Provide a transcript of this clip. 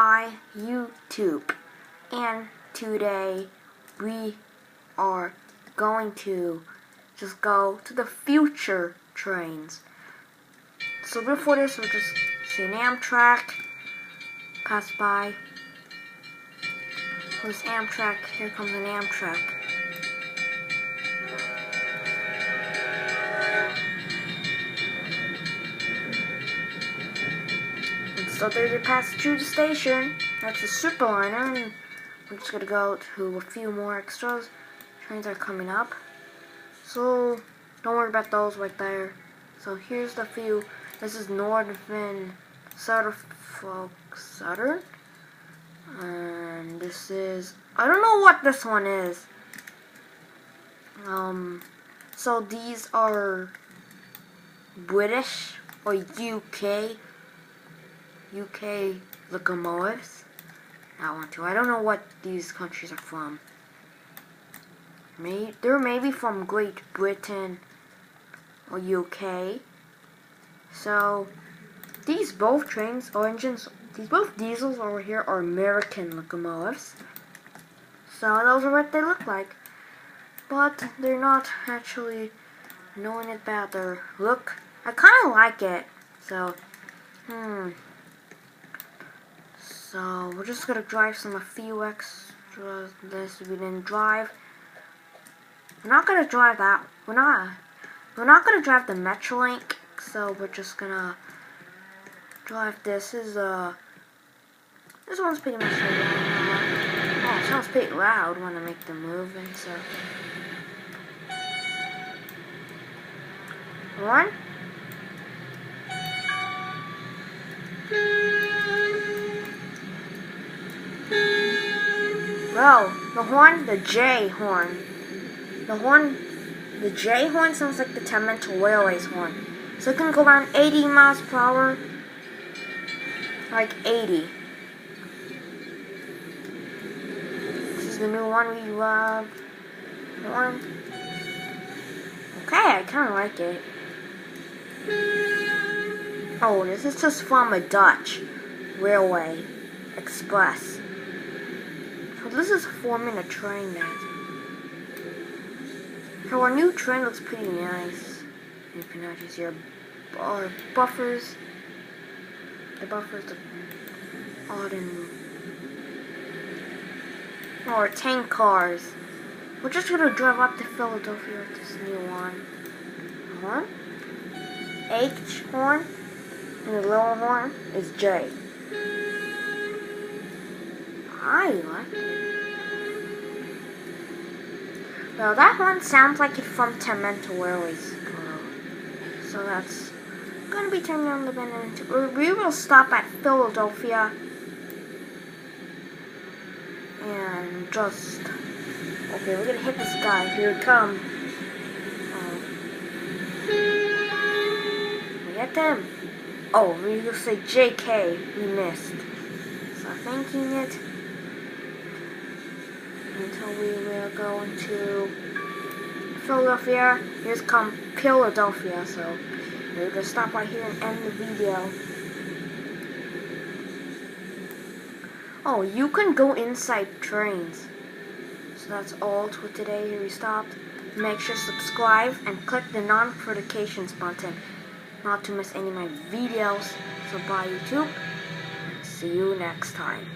Hi YouTube, and today we are going to just go to the future trains. So before this, we'll just see an Amtrak pass by. This Amtrak, here comes an Amtrak. So they passed through the station. That's the Superliner, and we're just gonna go to a few more extras. Trains are coming up, so don't worry about those right there. So here's the few. This is Northern Southern, and this is, I don't know what this one is. So these are British or UK locomotives. That one too. I don't know what these countries are from. They're maybe from Great Britain or UK. So these both trains or engines, these both diesels over here are American locomotives. So those are what they look like. But they're not actually knowing it about their look. I kind of like it. So, So we're just gonna drive a few extras. This we didn't drive. We're not gonna drive that. We're not gonna drive the Metrolink. So we're just gonna drive this. This one's pretty much like oh, it sounds pretty loud when I make the move, and so one. Well, the horn, the J horn. The J horn sounds like the Temmental Railways horn. So it can go around 80 miles per hour. Like 80. This is the new one we love. Okay, I kind of like it. Oh, this is just from a Dutch Railway Express. So this is a 4-minute train now. So our new train looks pretty nice. You can actually see our buffers. The buffers are odd and our tank cars. We're just gonna drive up to Philadelphia with this new one. Horn, H horn, and the little horn is J. I like it. Well, that one sounds like it's from Temmental Railways. So that's gonna be turning on the bend. We will stop at Philadelphia and just, okay, we're gonna hit this guy. Here it comes. We hit them. Oh, we will say JK. We missed. So thanking it until we will go into Philadelphia. Here's come Philadelphia. So we're gonna stop right here and end the video. Oh, you can go inside trains. So that's all for today. Here we stopped. Make sure to subscribe and click the notifications button not to miss any of my videos. So bye YouTube. See you next time.